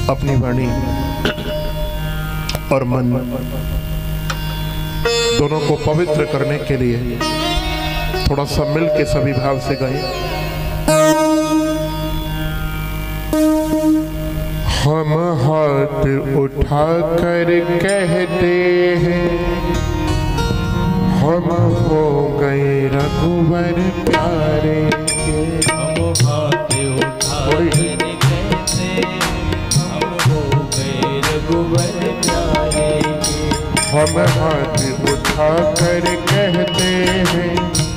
अपनी वाणी और मन दोनों को पवित्र करने के लिए थोड़ा सा मिल के सभी भाव से गाएं। हम हाथ उठा कर कहते हैं हम हो गए रघुवर प्यारे के। हम हाथ उठा कर कहते हम हो गए रघुवर प्यारे के। हम हाथ उठा कर कहते हैं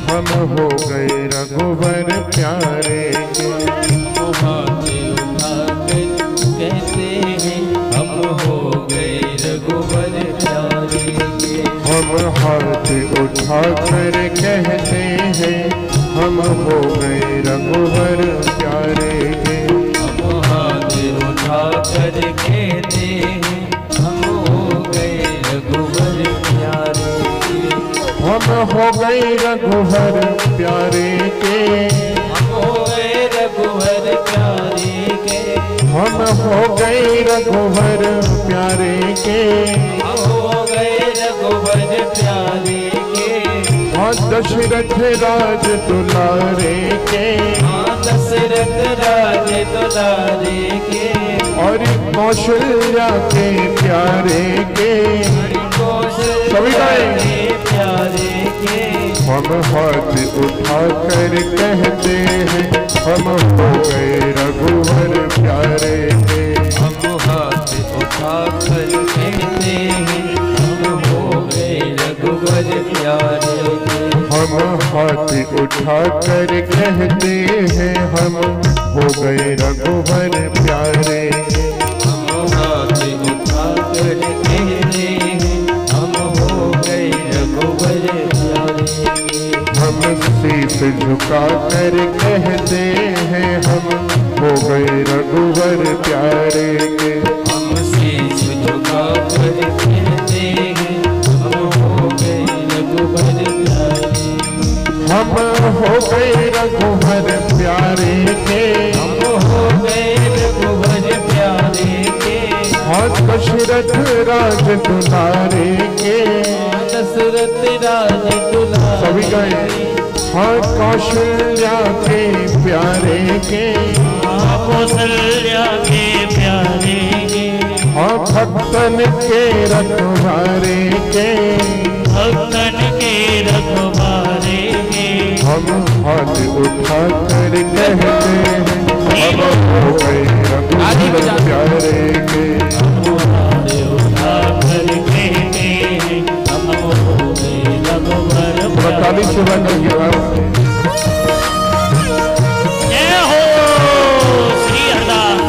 हम हो गए रघुवर प्यारे के। हम हाथ उठा कर कहते हैं हम हो गए रघुवर प्यारे के। हम हाथ उठा कर कहते हैं हम हो गए रघुवर प्यारे के। हम हाथ उठा कर कहते हैं हम हो गए रघुवर प्यारे के। हम हो गए रघुवर प्यारे के। हम हो गए रघुवर प्यारे के। हम हो गए रघुवर प्यारे के। हम हो गए रघुवर प्यारे के। हाँ दशरथ राज दुलारे के। हाँ दशरथ राज दुलारे के। और कौशल्या के प्यारे के। सभी गाएं। प्यारे के। हम हाथ उठा कर कहते हैं हम हो गए रघुवर प्यारे के। हम हाथ उठा कर कहते हैं हम हो गए रघुवर प्यारे के। हम हाथ उठा कर कहते हैं हम हो गए रघुवर प्यारे के। हम हाथ उठा कर कहते हैं हम हो गए रघुवर प्यारे के। हम शीश झुका कर कहते हैं हम हो गए रघुवर प्यारे के। हम शीश झुका कर कहते हैं हम हो गए रघुवर प्यारे। हम हो गए रघुवर प्यारे के। हम हो गए रघुवर प्यारे के। हाँ दशरथ राज दुलारे के। दशरथ राज दुलारे सभी गए। हाँ कौशल्या के प्यारे के। हाँ कौशल्या के प्यारे के। हाँ भक्तन के रखवारे के। भक्तन के रखवारे के। हम हाथ उठा कर कहते हैं हम हो गए रघुवर प्यारे के। हम हाथ उठा कर कहते हैं हम हो गए रघुवर प्यारे। ताली से बंद किया। जय हो श्री हरदास।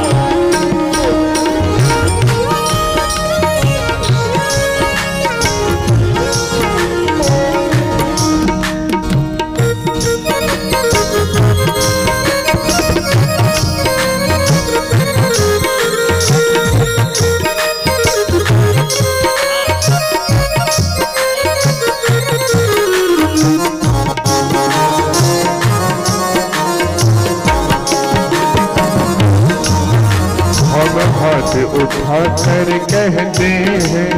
हाथ उठा कर कहते हैं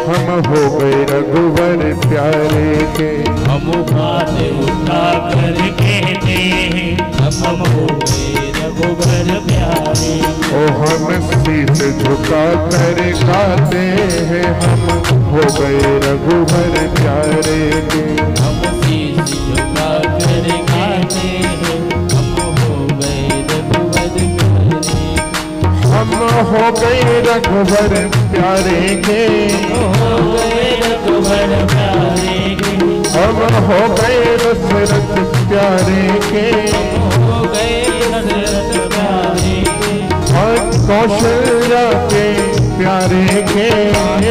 हम हो गए रघुवर प्यारे के। हम हाथ उठा कर कहते हैं हम हो गए रघुवर प्यारे। ओ हम शीश झुका कर गाते हैं हम हो गए रघुवर प्यारे के। हम शीश झुका कर गाते हैं हम हो गए रघुवर प्यारे। हम हो गए रघुवर प्यारे के। हो गए रघुवर प्यारे के। हम हो गए दशरथ प्यारे के। हो गए दशरथ प्यारे के। और कौशल्या के प्यारे के।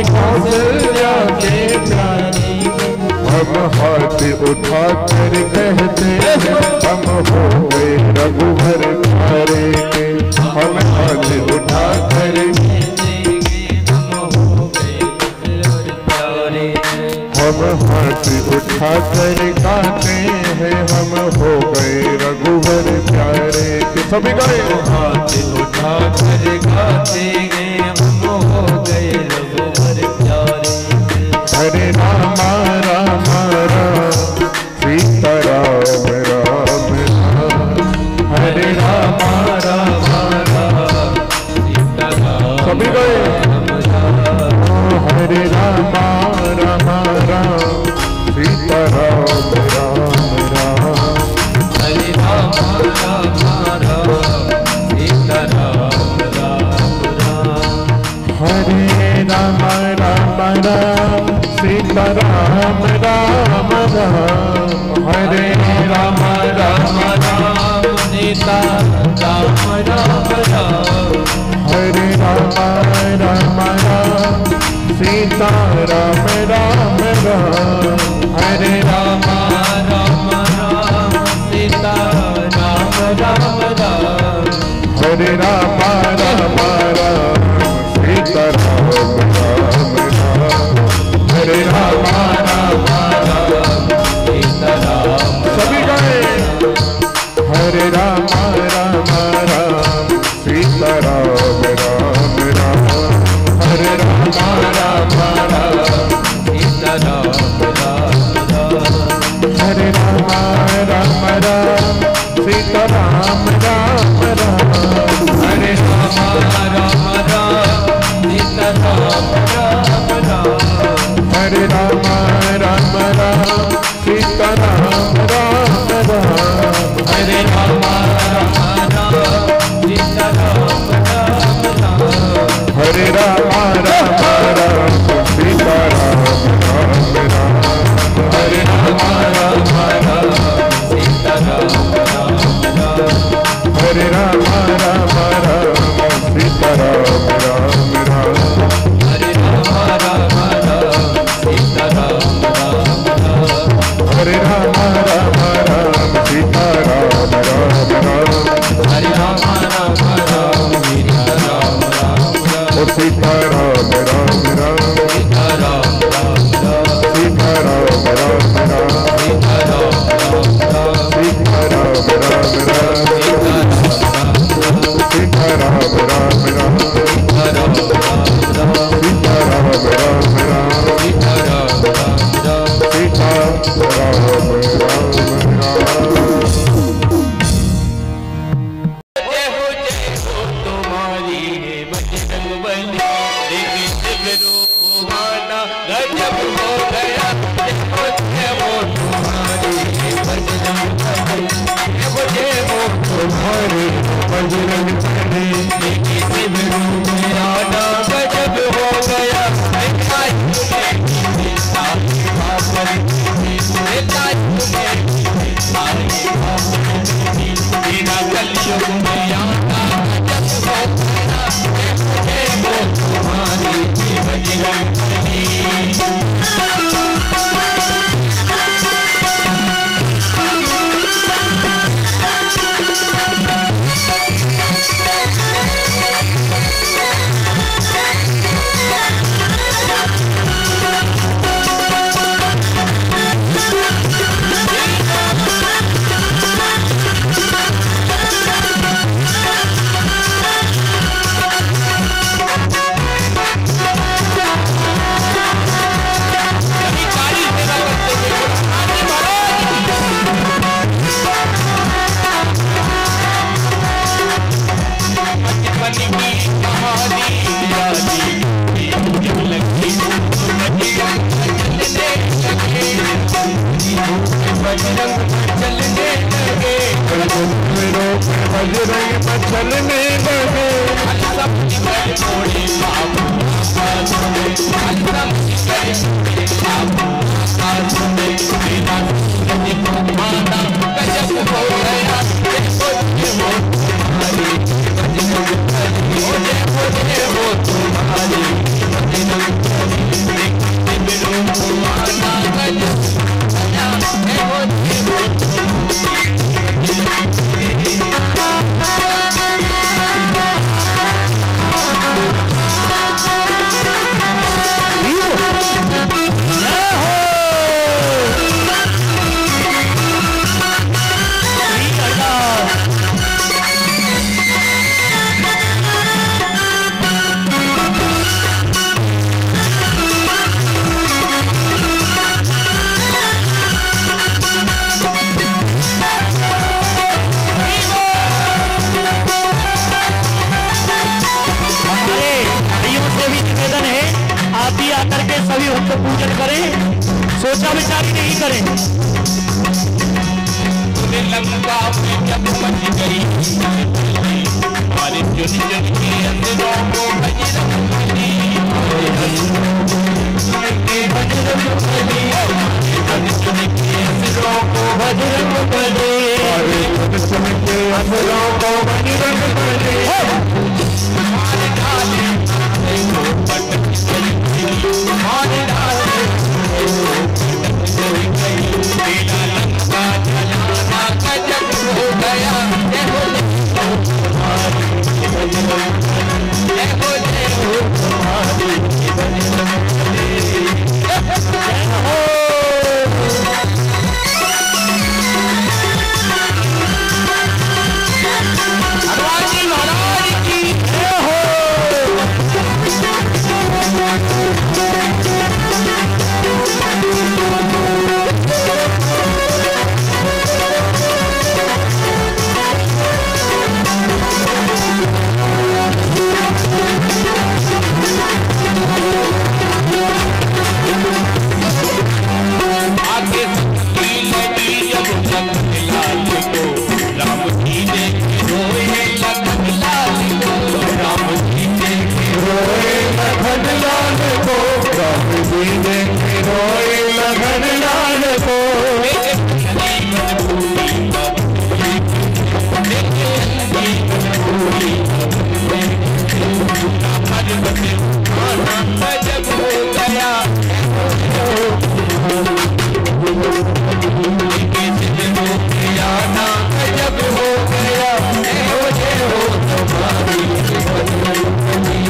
कौशल्या के प्यारे के। हम हाथ उठा कर कहते हैं हम हो गए रघुवर प्यारे के। हम हाथ उठा कर हम हाथ उठा कर गाते हैं हम हो गए रघुवर प्यारे के। सभी गाए। हाथ उठा कर गाते हैं सभी गए। हरे राम राम राम सीता राम राम राम। हरे राम राम राम सीता राम राम राम। हरे राम राम राम सीता राम राम राम। हरे राम राम राम सीता राम राम राम। हरे राम राम राम सीता राम राम राम। हरे राम राम राम सीता राम राम राम। हरे राम राम राम सीता राम राम राम। हरे राम राम राम सीता राम। सभी गए। हरे राम राम राम सीता राम राम राम। हरे राम राम राम सीता राम राम राम। हरे राम राम राम सीता राम राम राम। हरे राम राम राम सीता राम राम राम। हरे राम राम राम सीता राम राम राम। हरे राम राम राम सीता राम राम राम। हरे राम राम राम सीता राम राम राम। हरे राम राम राम सीता राम राम राम। हरे राम राम राम सीता राम राम राम। हरे राम राम राम सीता राम राम राम। हरे राम राम राम सीता राम राम राम। हरे राम राम राम सीता राम राम राम। और सीता राम राम राम। सीता राम राम राम। सीता राम राम राम। सीता राम राम राम। सीता राम राम राम। सीता राम राम राम। सीता राम राम राम। सीता राम राम राम। सीता राम राम राम। सीता राम राम राम। जय हो तुम्हारी है बजरंग बली। देखी दिव्य रूप माना गजब हो गया। जय हो तुम्हारी है बजरंग बली। जय हो तुम्हारे बजरंग बली। देखी दिव्य रूप माना गजब हो गया। तेरा कलयुग में आता गजब हो गया। जय हो तुम्हारी बजरंग बली। चलने लगे बजरंग चलने लगे। थोड़ी बाबू माना गजब हो गया। हो तुम्हारी तो पूजन करें, सोचा विचारी नहीं करें। लंका में जब मच गई हमारे चुन चुन के अंदरों को बजरंग बली, चुन चुन के अंदरों को बजरंग बली, चुन के अंदरों को बजरंग बली। मार डाले पटक गई, मार डाले पटक गई, तेरा लंका जलाना गजब हो गया। जय हो तुम्हारी बजरंग बली, जय हो तुम्हारी बजरंग बली। हनुमान जी महाराज की जय हो। आगे की लड़ी जब लखन लाल को, राम जी देखे रोए लखन लाल को, राम जी देखे रोए लखन लाल को, राम जी देखे रोए लखन लाल को। गजब हो गया। गजब हो गया। जय हो तुम्हारी बजरंग बली।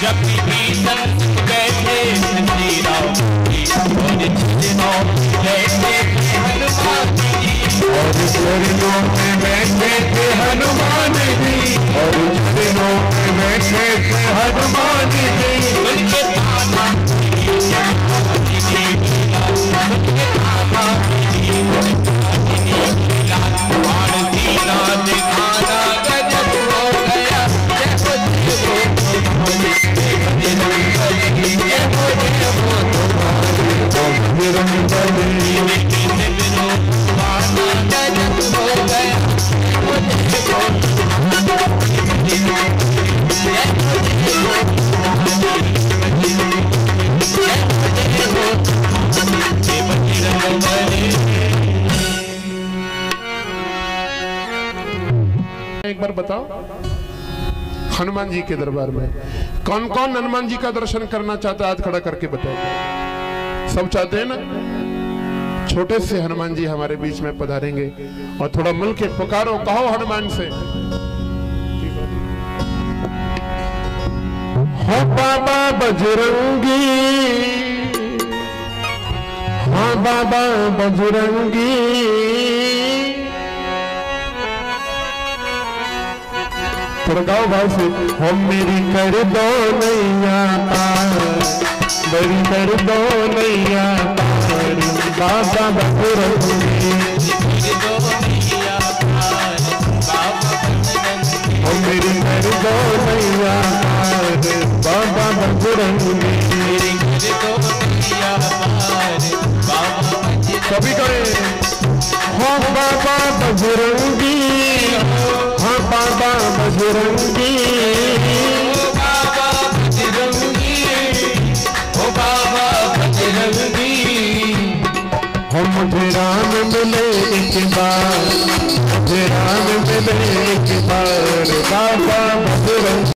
जब भीतर बैठे श्री राम जी और चरणों बैठे हनुमान जी, और चरणों में बैठे थे हनुमान जी, और चरणों में बैठे थे हनुमान जी। उनके थामा दिखाना गजब हो गया। बजरंग बली, एक बार बताओ, हनुमान जी के दरबार में कौन कौन हनुमान जी का दर्शन करना चाहता है? हाथ खड़ा करके बताओ। सब चाहते हैं ना? छोटे से हनुमान जी हमारे बीच में पधारेंगे और थोड़ा मिल के पुकारो, कहो हनुमान से, हो बाबा बजरंगी, हाँ बाबा बजरंगी, थोड़ा गाओ भाव से, हो मेरी कर दो नैया पार, मेरी कर दो नैया पार, बाबा बजरंगी, हो मेरी कर दो नैया पार, बाबा बजरंगी। कभी करें, हो बाबा बजरंगी, हाँ बाबा बजरंगी, बाबा बजरंगी, ओ बाबा बजरंगी। हो मुझे राम मिले एक बार, मुझे राम मिले एक बार, बाबा बजरंगी।